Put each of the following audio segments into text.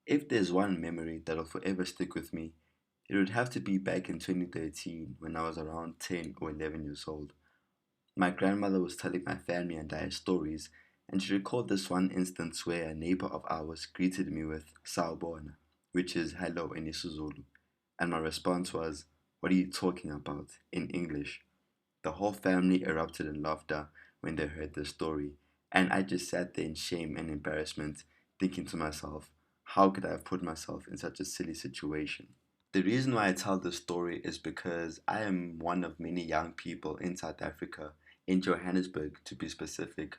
If there's one memory that'll forever stick with me, it would have to be back in 2013 when I was around 10 or 11 years old. My grandmother was telling my family and I stories, and she recalled this one instance where a neighbor of ours greeted me with Sawubona, which is hello in IsiZulu, and my response was, "What are you talking about?" in English. The whole family erupted in laughter when they heard the story, and I just sat there in shame and embarrassment, thinking to myself, how could I have put myself in such a silly situation? The reason why I tell this story is because I am one of many young people in South Africa, in Johannesburg to be specific,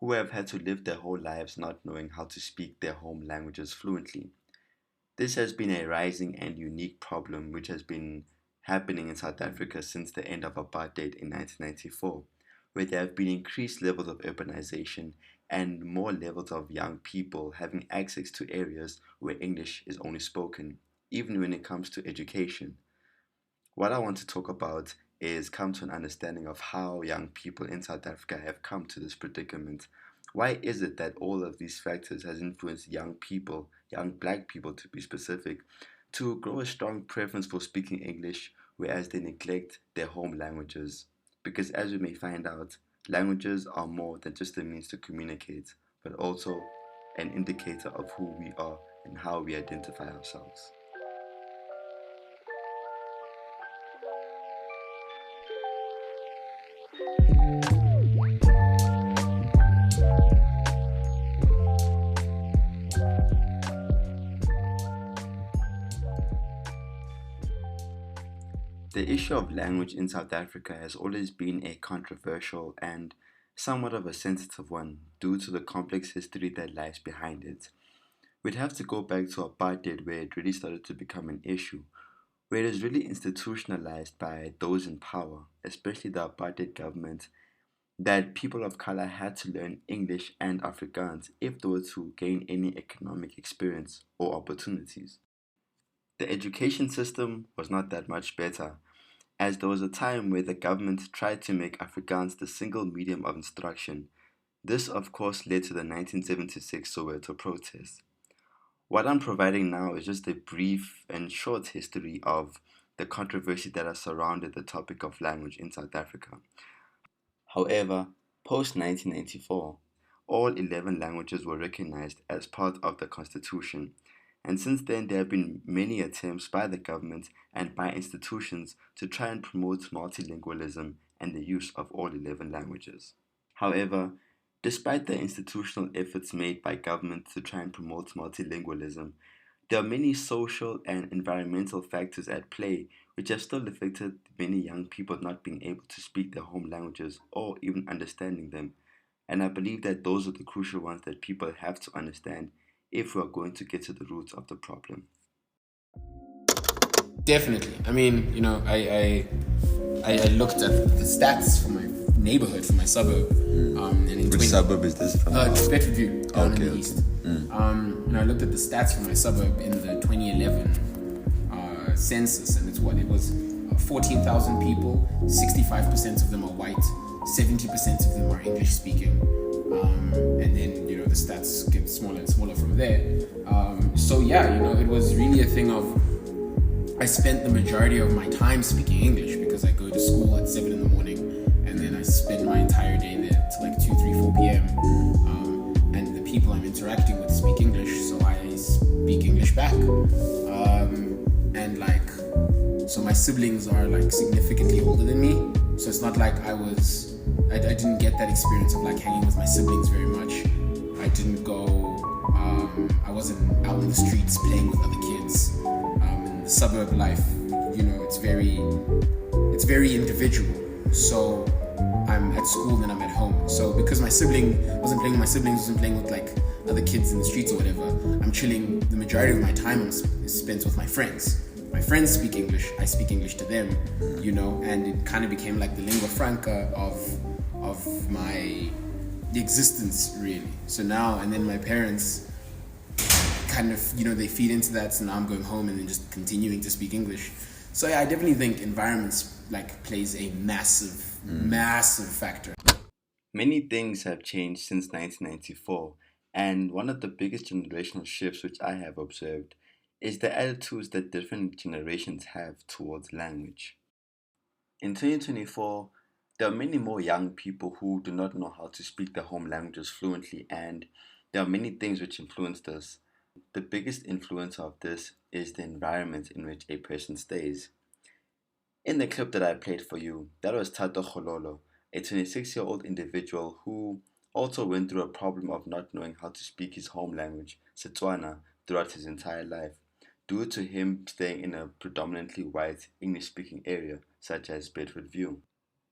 who have had to live their whole lives not knowing how to speak their home languages fluently. This has been a rising and unique problem which has been happening in South Africa since the end of apartheid in 1994, where there have been increased levels of urbanization and more levels of young people having access to areas where English is only spoken, even when it comes to education. What I want to talk about is come to an understanding of how young people in South Africa have come to this predicament. Why is it that all of these factors has influenced young people, young black people to be specific, to grow a strong preference for speaking English, whereas they neglect their home languages? Because as we may find out, languages are more than just a means to communicate, but also an indicator of who we are and how we identify ourselves. The issue of language in South Africa has always been a controversial and somewhat of a sensitive one due to the complex history that lies behind it. We'd have to go back to apartheid where it really started to become an issue, where it is really institutionalized by those in power, especially the apartheid government, that people of color had to learn English and Afrikaans if they were to gain any economic experience or opportunities. The education system was not that much better, as there was a time where the government tried to make Afrikaans the single medium of instruction. This, of course, led to the 1976 Soweto protests. What I'm providing now is just a brief and short history of the controversy that has surrounded the topic of language in South Africa. However, post 1994, all 11 languages were recognized as part of the constitution, and since then there have been many attempts by the government and by institutions to try and promote multilingualism and the use of all 11 languages. However, despite the institutional efforts made by government to try and promote multilingualism, there are many social and environmental factors at play which have still affected many young people not being able to speak their home languages or even understanding them. And I believe that those are the crucial ones that people have to understand if we are going to get to the roots of the problem. Definitely. I mean, I looked at the stats for my neighborhood, for my suburb, and in Which suburb is this from? Bedfordview, down in the Okay. east. I looked at the stats for my suburb in the 2011 census, and it was 14,000 people. 65% of them are white. 70% of them are English speaking. And then the stats get smaller and smaller from there. It was really a thing of I spent the majority of my time speaking English because I go to school at 7 in the morning and then I spend my entire day there till like 2, 3, 4 p.m. And the people I'm interacting with speak English, so I speak English back. So my siblings are like significantly older than me, so it's not like I didn't get that experience of like hanging with my siblings very much. I didn't go, I wasn't out in the streets playing with other kids. In the suburb life, it's very individual. So I'm at school, then I'm at home. So because my sibling wasn't playing with my siblings, wasn't playing with like other kids in the streets or whatever, I'm chilling. The majority of my time is spent with my friends. My friends speak English, I speak English to them, and it kind of became like the lingua franca of my existence, really. So now, and then my parents kind of, they feed into that, so now I'm going home and then just continuing to speak English. So yeah, I definitely think environments like plays a massive factor. Many things have changed since 1994, And one of the biggest generational shifts which I have observed is the attitudes that different generations have towards language. In 2024, there are many more young people who do not know how to speak their home languages fluently, and there are many things which influence this. The biggest influence of this is the environment in which a person stays. In the clip that I played for you, that was Thato Gololo, a 26-year-old individual who also went through a problem of not knowing how to speak his home language, Setswana, throughout his entire life, due to him staying in a predominantly white English-speaking area, such as Bedfordview.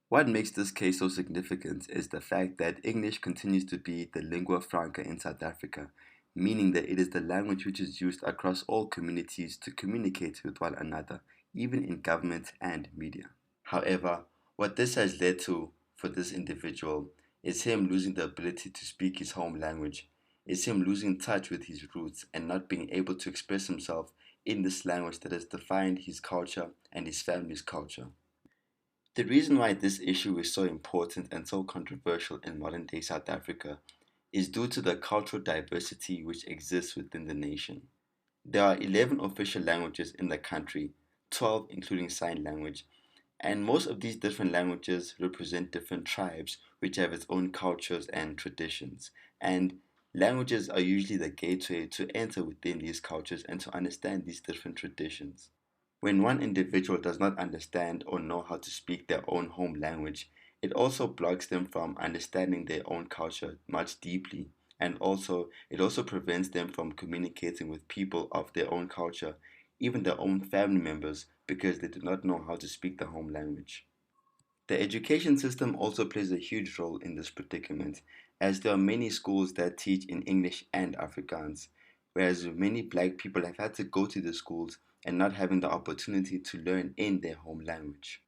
What makes this case so significant is the fact that English continues to be the lingua franca in South Africa, meaning that it is the language which is used across all communities to communicate with one another, even in government and media. However, what this has led to for this individual is him losing the ability to speak his home language, is him losing touch with his roots and not being able to express himself in this language that has defined his culture and his family's culture. The reason why this issue is so important and so controversial in modern day South Africa is due to the cultural diversity which exists within the nation. There are 11 official languages in the country, 12 including sign language, and most of these different languages represent different tribes which have its own cultures and traditions. And languages are usually the gateway to enter within these cultures and to understand these different traditions. When one individual does not understand or know how to speak their own home language, it also blocks them from understanding their own culture much deeply, and also it also prevents them from communicating with people of their own culture, even their own family members, because they do not know how to speak the home language. The education system also plays a huge role in this predicament, as there are many schools that teach in English and Afrikaans, whereas many black people have had to go to the schools and not having the opportunity to learn in their home language.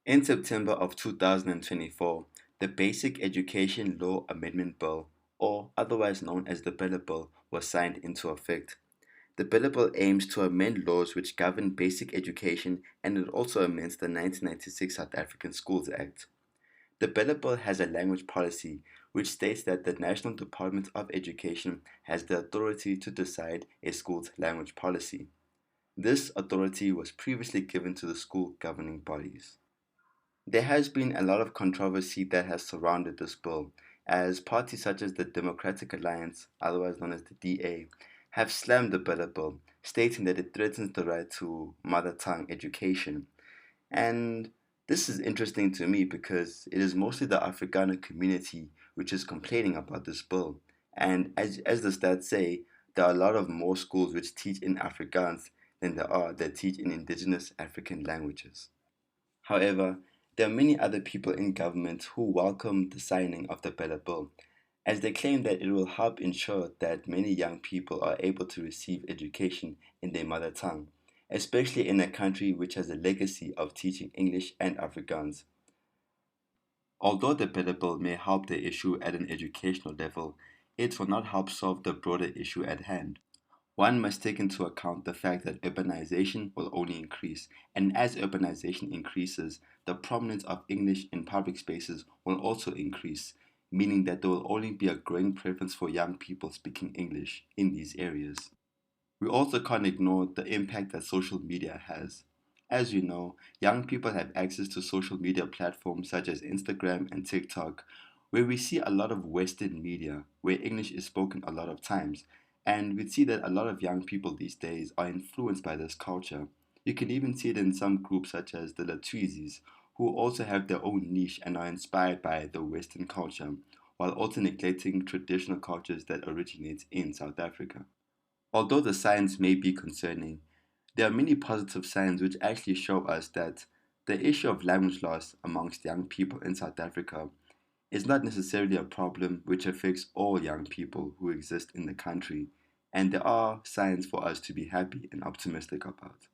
In September of 2024, the Basic Education Law Amendment Bill, or otherwise known as the Bella Bill, was signed into effect. The Bill aims to amend laws which govern basic education, and it also amends the 1996 South African Schools Act. The Bill has a language policy which states that the National Department of Education has the authority to decide a school's language policy. This authority was previously given to the school governing bodies. There has been a lot of controversy that has surrounded this bill, as parties such as the Democratic Alliance, otherwise known as the DA, have slammed the bill, stating that it threatens the right to mother tongue education. And this is interesting to me because it is mostly the Afrikaner community which is complaining about this bill. And as the stats say, there are a lot of more schools which teach in Afrikaans than there are that teach in indigenous African languages. However, there are many other people in government who welcome the signing of the Bella Bill, as they claim that it will help ensure that many young people are able to receive education in their mother tongue, especially in a country which has a legacy of teaching English and Afrikaans. Although the Bella Bill may help the issue at an educational level, it will not help solve the broader issue at hand. One must take into account the fact that urbanization will only increase, and as urbanization increases, the prominence of English in public spaces will also increase, meaning that there will only be a growing preference for young people speaking English in these areas. We also can't ignore the impact that social media has. As you know, young people have access to social media platforms such as Instagram and TikTok, where we see a lot of Western media, where English is spoken a lot of times, and we see that a lot of young people these days are influenced by this culture. You can even see it in some groups such as the Letsaolo, who also have their own niche and are inspired by the Western culture, while also neglecting traditional cultures that originate in South Africa. Although the signs may be concerning, there are many positive signs which actually show us that the issue of language loss amongst young people in South Africa is not necessarily a problem which affects all young people who exist in the country, and there are signs for us to be happy and optimistic about.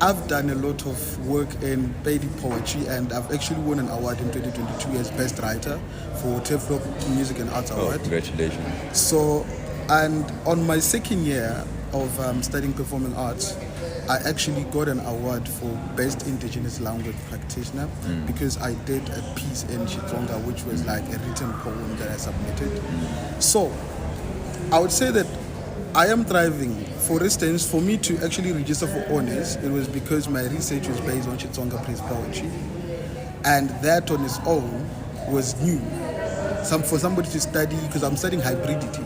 I've done a lot of work in Pedi poetry, and I've actually won an award in 2022 as Best Writer for Teflop Music and Arts Award. Congratulations. So, and on my second year, of studying performing arts, I actually got an award for Best Indigenous Language Practitioner because I did a piece in Xitsonga, which was like a written poem that I submitted. So I would say that I am thriving. For instance, for me to actually register for honors, it was because my research was based on Xitsonga praise poetry, and that on its own was new. For somebody to study, because I'm studying hybridity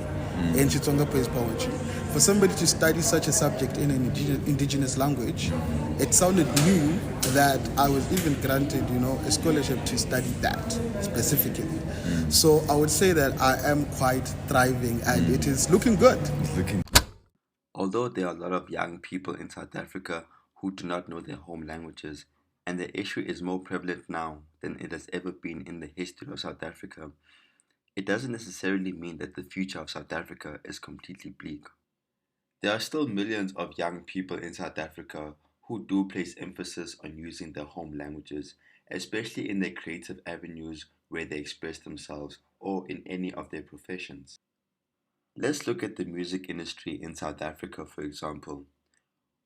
in Xitsonga praise poetry, for somebody to study such a subject in an indigenous language, it sounded new that I was even granted, a scholarship to study that specifically. So I would say that I am quite thriving, and it is looking good. Although there are a lot of young people in South Africa who do not know their home languages, and the issue is more prevalent now than it has ever been in the history of South Africa, it doesn't necessarily mean that the future of South Africa is completely bleak. There are still millions of young people in South Africa who do place emphasis on using their home languages, especially in their creative avenues where they express themselves or in any of their professions. Let's look at the music industry in South Africa, for example.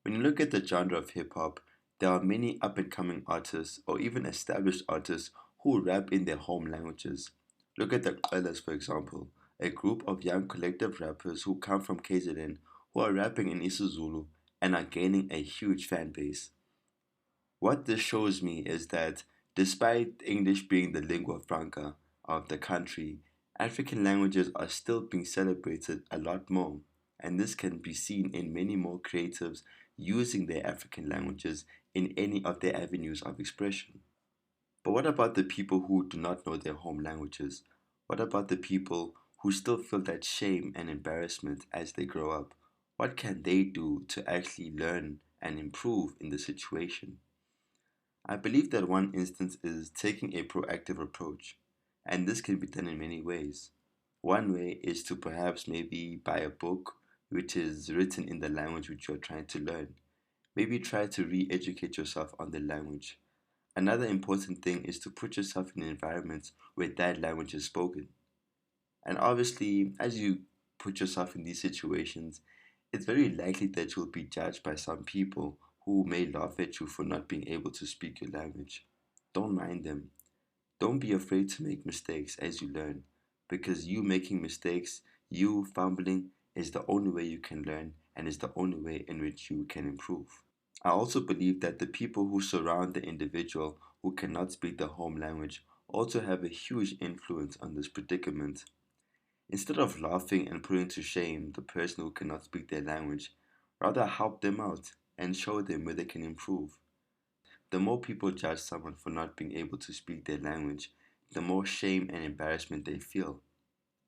When you look at the genre of hip hop, there are many up and coming artists or even established artists who rap in their home languages. Look at the Gololo, for example, a group of young collective rappers who come from KZN who are rapping in IsiZulu and are gaining a huge fan base. What this shows me is that despite English being the lingua franca of the country, African languages are still being celebrated a lot more, and this can be seen in many more creatives using their African languages in any of their avenues of expression. But what about the people who do not know their home languages? What about the people who still feel that shame and embarrassment as they grow up? What can they do to actually learn and improve in the situation? I believe that one instance is taking a proactive approach, and this can be done in many ways. One way is to perhaps maybe buy a book which is written in the language which you're trying to learn. Maybe try to re educate yourself on the language. Another important thing is to put yourself in environments where that language is spoken. And obviously, as you put yourself in these situations, it's very likely that you'll be judged by some people who may laugh at you for not being able to speak your language. Don't mind them. Don't be afraid to make mistakes as you learn, because you making mistakes, you fumbling, is the only way you can learn and is the only way in which you can improve. I also believe that the people who surround the individual who cannot speak the home language also have a huge influence on this predicament. Instead of laughing and putting to shame the person who cannot speak their language, rather help them out and show them where they can improve. The more people judge someone for not being able to speak their language, the more shame and embarrassment they feel.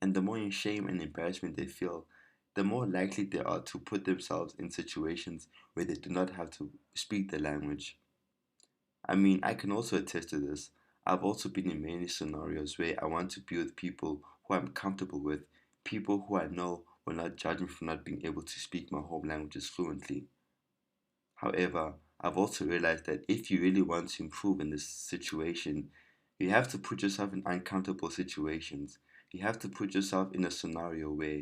And the more shame and embarrassment they feel, the more likely they are to put themselves in situations where they do not have to speak the language. I mean, I can also attest to this. I've also been in many scenarios where I want to be with people who I'm comfortable with, people who I know will not judge me for not being able to speak my home languages fluently. However, I've also realized that if you really want to improve in this situation, you have to put yourself in uncomfortable situations. You have to put yourself in a scenario where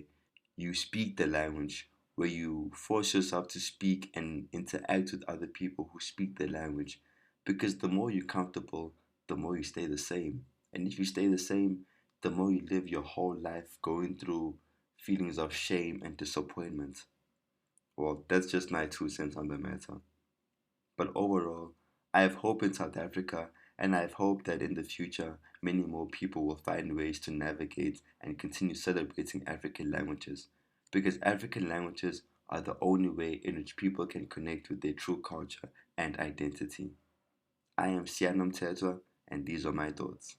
you speak the language, where you force yourself to speak and interact with other people who speak the language. Because the more you're comfortable, the more you stay the same. And if you stay the same, the more you live your whole life going through feelings of shame and disappointment. Well, that's just my 2 cents on the matter. But overall, I have hope in South Africa, and I have hope that in the future, many more people will find ways to navigate and continue celebrating African languages. Because African languages are the only way in which people can connect with their true culture and identity. I am Siyanda Mthethwa, and these are my thoughts.